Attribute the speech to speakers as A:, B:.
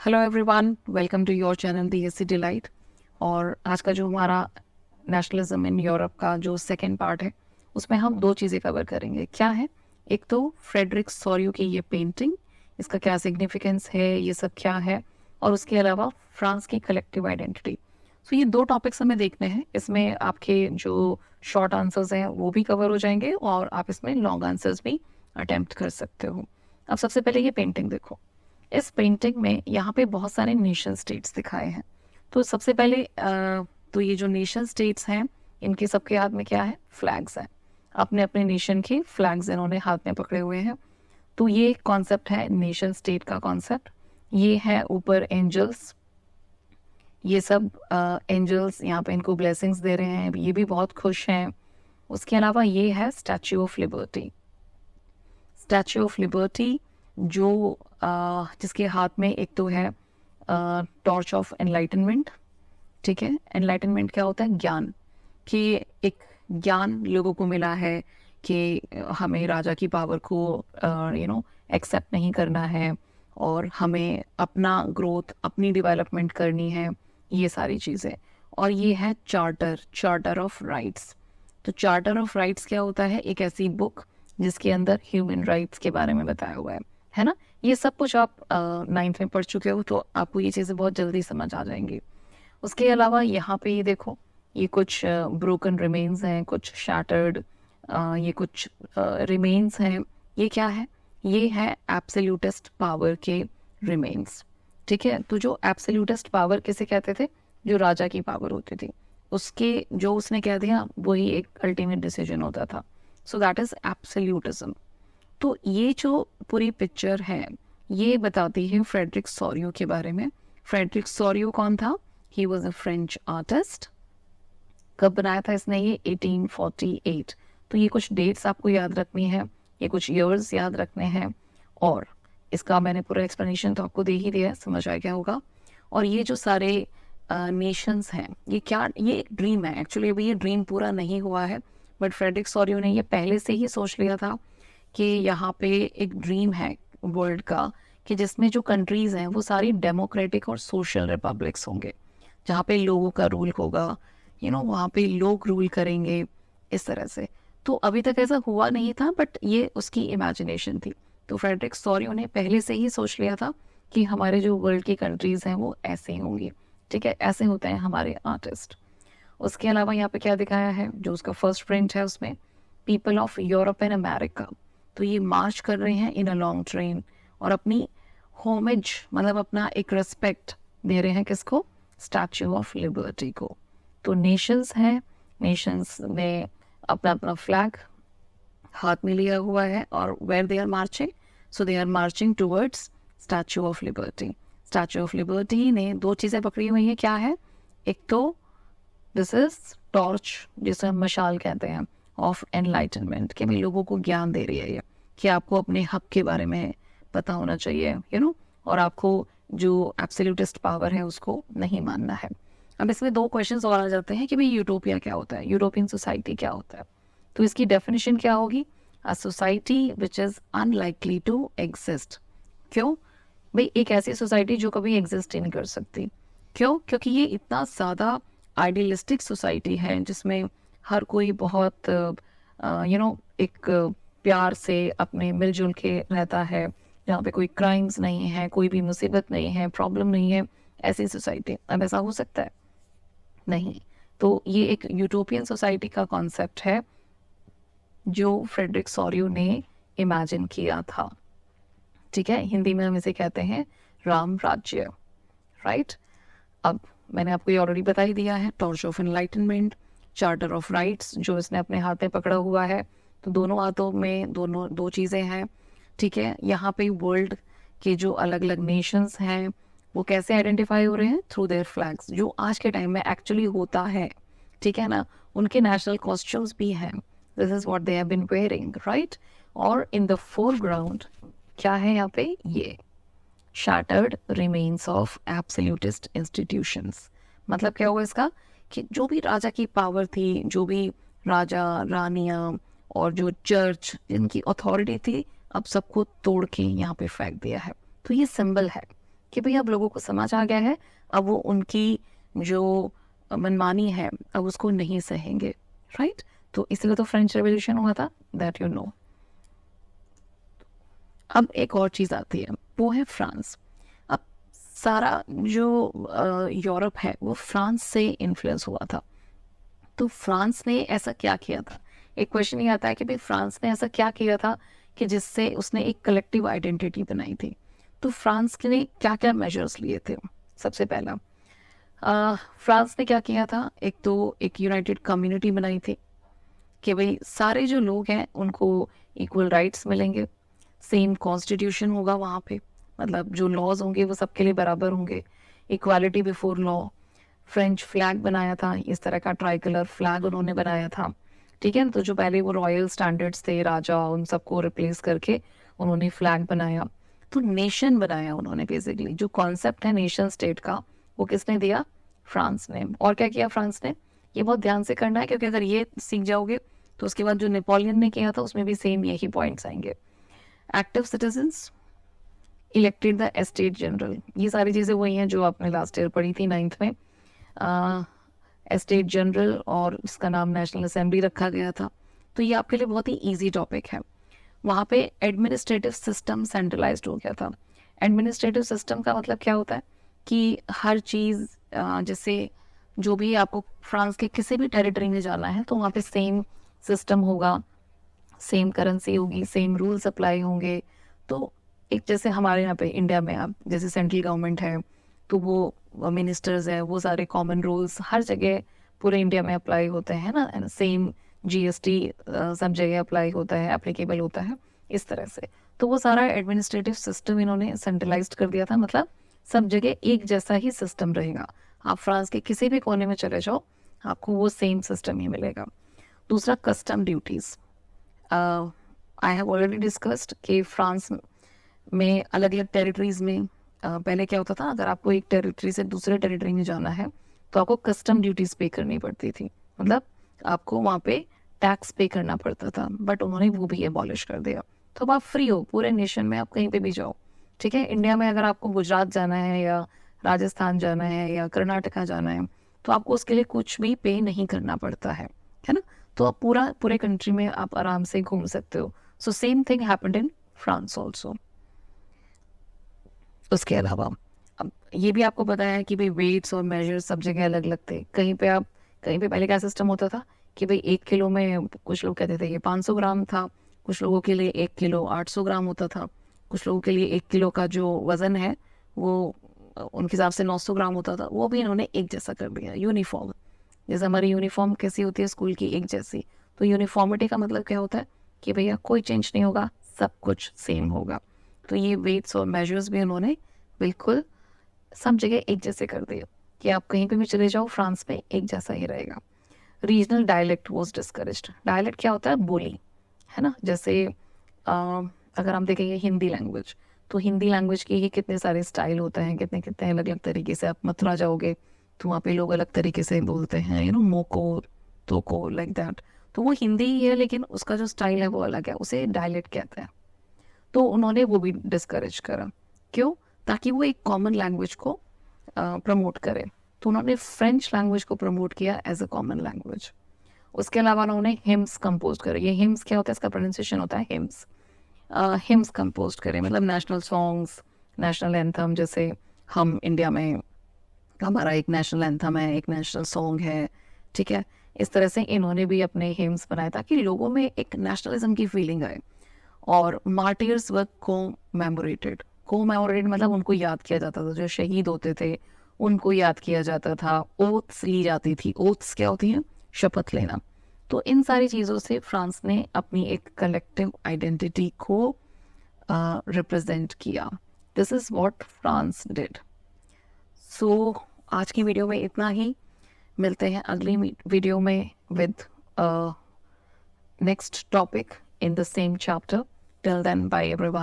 A: Hello everyone, welcome to your channel the S C delight. और आज का जो हमारा नेशनलिज्म इन यूरोप का जो सेकंड पार्ट है उसमें हम दो चीज़ें कवर करेंगे। क्या है? एक तो फ्रेडरिक सोरियो की ये पेंटिंग, इसका क्या सिग्निफिकेंस है, ये सब क्या है, और उसके अलावा फ्रांस की कलेक्टिव आइडेंटिटी। सो ये दो टॉपिक्स हमें देखने हैं। इसमें आपके जो शॉर्ट आंसर्स हैं वो भी कवर हो जाएंगे और आप इसमें लॉन्ग आंसर्स भी अटेम्प्ट कर सकते हो। अब सबसे पहले ये पेंटिंग देखो। इस पेंटिंग में यहाँ पे बहुत सारे नेशन स्टेट्स दिखाए हैं। तो सबसे पहले तो ये जो नेशन स्टेट्स हैं इनके सबके हाथ में क्या है? फ्लैग्स हैं। अपने अपने नेशन के फ्लैग्स इन्होंने हाथ में पकड़े हुए हैं। तो ये कॉन्सेप्ट है नेशन स्टेट का कॉन्सेप्ट। ये है ऊपर एंजल्स, ये सब एंजल्स यहाँ पे इनको ब्लेसिंग्स दे रहे हैं, ये भी बहुत खुश हैं। उसके अलावा ये है statue of Liberty. Statue of liberty जो जिसके हाथ में एक तो है टॉर्च ऑफ एनलाइटनमेंट। ठीक है, एनलाइटनमेंट क्या होता है? ज्ञान। कि एक ज्ञान लोगों को मिला है कि हमें राजा की पावर को एक्सेप्ट नहीं करना है और हमें अपना ग्रोथ, अपनी डेवलपमेंट करनी है, ये सारी चीज़ें। और ये है चार्टर ऑफ राइट्स। तो चार्टर ऑफ राइट्स क्या होता है? एक ऐसी बुक जिसके अंदर ह्यूमन राइट्स के बारे में बताया हुआ है ना। ये सब कुछ आप 9th में पढ़ चुके हो तो आपको ये चीज़ें बहुत जल्दी समझ आ जाएंगी। उसके अलावा यहाँ पे ये देखो, ये कुछ ब्रोकन रिमेन्स हैं, कुछ शैटर्ड, ये कुछ रिमेन्स हैं। ये क्या है? ये है एब्सोल्यूटिस्ट पावर के रिमेन्स। ठीक है, तो जो एब्सोल्यूटिस्ट पावर किसे कहते थे? जो राजा की पावर होती थी, उसके जो उसने कह दिया वही एक अल्टीमेट डिसीजन होता था। So that is absolutism. तो ये जो पूरी पिक्चर है ये बताती है फ्रेडरिक सोरियो के बारे में। फ्रेडरिक सोरियो कौन था? He was a French artist. कब बनाया था इसने? ये 1848। तो ये कुछ डेट्स आपको याद रखनी है, ये कुछ ईयर्स याद रखने हैं। और इसका मैंने पूरा एक्सप्लेनेशन तो आपको दे ही दिया है, समझ आ गया होगा। और ये जो सारे नेशंस हैं, ये क्या, ये एक ड्रीम है एक्चुअली। अभी ये ड्रीम पूरा नहीं हुआ है, बट फ्रेडरिक सोरियो ने ये पहले से ही सोच लिया था कि यहाँ पे एक ड्रीम है वर्ल्ड का कि जिसमें जो कंट्रीज हैं वो सारी डेमोक्रेटिक और सोशल रिपब्लिक्स होंगे, जहाँ पे लोगों का रूल होगा, वहाँ पे लोग रूल करेंगे, इस तरह से। तो अभी तक ऐसा हुआ नहीं था, बट ये उसकी इमेजिनेशन थी। तो फ्रेडरिक सोरियो ने पहले से ही सोच लिया था कि हमारे जो वर्ल्ड की कंट्रीज हैं वो ऐसे होंगी। ठीक है, ऐसे होते हैं हमारे आर्टिस्ट। उसके अलावा यहाँ पे क्या दिखाया है? जो उसका फर्स्ट प्रिंट है उसमें people of Europe and America. तो ये मार्च कर रहे हैं इन अ लॉन्ग ट्रेन और अपनी होमेज, मतलब अपना एक रिस्पेक्ट दे रहे हैं किसको? स्टैच्यू ऑफ लिबर्टी को। तो नेशंस हैं, नेशंस ने अपना अपना फ्लैग हाथ में लिया हुआ है और where they are marching? So they are marching towards Statue of Liberty. Statue of Liberty ने दो चीज़ें पकड़ी हुई हैं। क्या है? एक तो दिस इज टॉर्च, जिसे हम मशाल कहते हैं, ऑफ एनलाइटनमेंट, कि भाई लोगों को ज्ञान दे रही है ये कि आपको अपने हक के बारे में पता होना चाहिए, और आपको जो एब्सोल्यूटिस्ट पावर है उसको नहीं मानना है। अब इसमें दो क्वेश्चंस और आ जाते हैं कि भाई यूटोपिया क्या होता है, यूरोपियन सोसाइटी क्या होता है। तो इसकी डेफिनेशन क्या होगी? A society which is unlikely to exist. क्यों भाई? एक ऐसी सोसाइटी जो कभी एग्जिस्ट ही नहीं कर सकती। क्यों? क्योंकि ये इतना ज़्यादा आइडियलिस्टिक सोसाइटी है जिसमें हर कोई बहुत एक प्यार से अपने मिलजुल के रहता है, जहाँ पे कोई क्राइम्स नहीं है, कोई भी मुसीबत नहीं है, प्रॉब्लम नहीं है। ऐसी सोसाइटी, अब ऐसा हो सकता है? नहीं। तो ये एक यूटोपियन सोसाइटी का कॉन्सेप्ट है जो फ्रेडरिक सोरियो ने इमेजिन किया था। ठीक है, हिंदी में हम इसे कहते हैं राम राज्य, राइट। अब मैंने आपको ये ऑलरेडी बता ही दिया है, torch of enlightenment, charter of rights जो इसने अपने हाथ में पकड़ा हुआ है। तो दोनों हाथों में दो चीज़ें हैं। ठीक है, यहाँ पे वर्ल्ड के जो अलग अलग नेशंस हैं वो कैसे आइडेंटिफाई हो रहे हैं? थ्रू देयर फ्लैग्स, जो आज के टाइम में एक्चुअली होता है। ठीक है ना, उनके नेशनल कॉस्ट्यूम्स भी हैं। This is what they have been wearing, right. और इन द फोरग्राउंड क्या है यहाँ पे? ये shattered remains of absolutist institutions। मतलब क्या हुआ इसका? कि जो भी राजा की पावर थी, जो भी राजा रानियां और जो चर्च जिनकी अथॉरिटी थी, अब सबको तोड़ के यहाँ पे फेंक दिया है। तो ये सिंबल है कि भाई अब लोगों को समझ आ गया है, अब वो उनकी जो मनमानी है अब उसको नहीं सहेंगे, राइट। तो इसलिए तो फ्रेंच रेवोल्यूशन हुआ था, दैट यू नो। अब एक और चीज़ आती है, वो है फ्रांस। अब सारा जो यूरोप है वो फ्रांस से इन्फ्लुएंस हुआ था। तो फ्रांस ने ऐसा क्या किया था, एक क्वेश्चन ये आता है कि भाई फ्रांस ने ऐसा क्या किया था कि जिससे उसने एक कलेक्टिव आइडेंटिटी बनाई थी। तो फ्रांस के लिए क्या क्या मेजर्स लिए थे। सबसे पहला फ्रांस ने क्या किया था, एक तो एक यूनाइटेड कम्युनिटी बनाई थी कि भाई सारे जो लोग हैं उनको इक्वल राइट्स मिलेंगे, सेम कॉन्स्टिट्यूशन होगा वहाँ पे, मतलब जो लॉज होंगे वो सबके लिए बराबर होंगे, equality before law. French flag बनाया था, इस तरह का ट्राई कलर फ्लैग उन्होंने बनाया था, ठीक है। तो जो पहले वो रॉयल स्टैंडर्ड्स थे, राजा, उन सबको रिप्लेस करके उन्होंने फ्लैग बनाया। तो नेशन बनाया उन्होंने, बेसिकली जो कॉन्सेप्ट है नेशन स्टेट का वो किसने दिया, फ्रांस ने। और क्या किया फ्रांस ने, ये बहुत ध्यान से करना है क्योंकि अगर ये सीख जाओगे तो उसके बाद जो नेपोलियन ने किया था उसमें भी सेम यही पॉइंट्स आएंगे। Active citizens, elected the estate general, ये सारी चीज़ें वही हैं जो आपने लास्ट ईयर पढ़ी थी 9th में। एस्टेट जनरल और इसका नाम नेशनल असेंबली रखा गया था। तो ये आपके लिए बहुत ही इजी टॉपिक है। वहाँ पे एडमिनिस्ट्रेटिव सिस्टम सेंट्रलाइज्ड हो गया था। एडमिनिस्ट्रेटिव सिस्टम का मतलब क्या होता है कि हर चीज़ जैसे जो भी आपको फ्रांस के किसी भी टेरिटरी में जाना है तो वहाँ पे सेम सिस्टम होगा, सेम करेंसी होगी, सेम रूल्स अप्लाई होंगे। तो एक जैसे हमारे यहाँ पे इंडिया में आप जैसे सेंट्रल गवर्नमेंट है तो वो मिनिस्टर्स है, वो सारे कॉमन रूल्स हर जगह पूरे इंडिया में अप्लाई होते हैं ना, सेम जीएसटी सब जगह अप्लाई होता है, एप्लीकेबल होता है, इस तरह से। तो वो सारा एडमिनिस्ट्रेटिव सिस्टम इन्होंने सेंट्रलाइज्ड कर दिया था, मतलब सब जगह एक जैसा ही सिस्टम रहेगा। आप फ्रांस के किसी भी कोने में चले जाओ आपको वो सेम सिस्टम ही मिलेगा। दूसरा, custom duties. I have already discussed कि फ्रांस में अलग अलग टेरिटरीज में पहले क्या होता था, अगर आपको एक टेरिटरी से दूसरे टेरिटरी में जाना है तो आपको कस्टम ड्यूटीज पे करनी पड़ती थी, मतलब आपको वहाँ पे टैक्स पे करना पड़ता था, बट उन्होंने वो भी एबॉलिश कर दिया। तो अब आप फ्री हो पूरे नेशन में, आप कहीं पे भी जाओ, ठीक है। इंडिया में अगर आपको गुजरात जाना है या राजस्थान जाना है या कर्नाटका जाना है तो आपको उसके लिए कुछ भी पे नहीं करना पड़ता है ना। तो आप पूरे कंट्री में आप आराम से घूम सकते हो। So same thing happened in France also. उसके अलावा अब ये भी आपको पता है कि भाई वेट्स और मेजर्स सब जगह अलग अलग थे। कहीं पे पहले क्या सिस्टम होता था कि भाई 1 किलो में कुछ लोग कहते थे ये 500 ग्राम था, कुछ लोगों के लिए 1 किलो 800 ग्राम होता था, कुछ लोगों के लिए 1 किलो का जो वजन है वो उनके हिसाब से 900 ग्राम होता था। वो भी इन्होंने एक जैसा कर दिया, यूनिफॉर्म। जैसे हमारी यूनिफॉर्म कैसी होती है स्कूल की, एक जैसी। तो यूनिफॉर्मिटी का मतलब क्या होता है कि भैया कोई चेंज नहीं होगा, सब कुछ सेम होगा। तो ये वेट्स और मेजर्स भी उन्होंने बिल्कुल सब जगह एक जैसे कर दिए कि आप कहीं पे भी चले जाओ फ्रांस में एक जैसा ही रहेगा। Regional dialect was discouraged. Dialect क्या होता है, बोली, है ना। जैसे अगर हम देखेंगे हिंदी लैंग्वेज, तो हिंदी लैंग्वेज के ही कितने सारे स्टाइल होते हैं, कितने कितने अलग अलग तरीके से। आप मथुरा जाओगे तो वहाँ पे लोग अलग तरीके से बोलते हैं, मोको, तोको, लाइक दैट। तो वो हिंदी ही है लेकिन उसका जो स्टाइल है वो अलग है, उसे डायलेक्ट कहते हैं। तो उन्होंने वो भी डिस्करेज करा। क्यों? ताकि वो एक कॉमन लैंग्वेज को प्रमोट करे। तो उन्होंने फ्रेंच लैंग्वेज को प्रमोट किया एज अ कॉमन लैंग्वेज। उसके अलावा उन्होंने हिम्स कंपोज करे। ये हिम्स क्या होता है, इसका प्रोनाउंसिएशन होता है हिम्स। हिम्स कंपोज करे मतलब नेशनल सॉन्ग्स, नेशनल एंथम। जैसे हम इंडिया में हमारा एक नेशनल एंथम है, एक नेशनल सॉन्ग है, ठीक है। इस तरह से इन्होंने भी अपने हिम्स बनाए ताकि लोगों में एक नेशनलिज्म की फीलिंग आए। और मार्टियर्स वर कोमेमोरेटेड। कोमेमोरेटेड मतलब उनको याद किया जाता था, जो शहीद होते थे उनको याद किया जाता था। ओथ्स ली जाती थी। ओथ्स क्या होती हैं, शपथ लेना। तो इन सारी चीज़ों से फ्रांस ने अपनी एक कलेक्टिव आइडेंटिटी को रिप्रेजेंट किया। This is what France did. So आज की वीडियो में इतना ही। मिलते हैं अगली वीडियो में with next topic in the same chapter. Till then, bye everyone.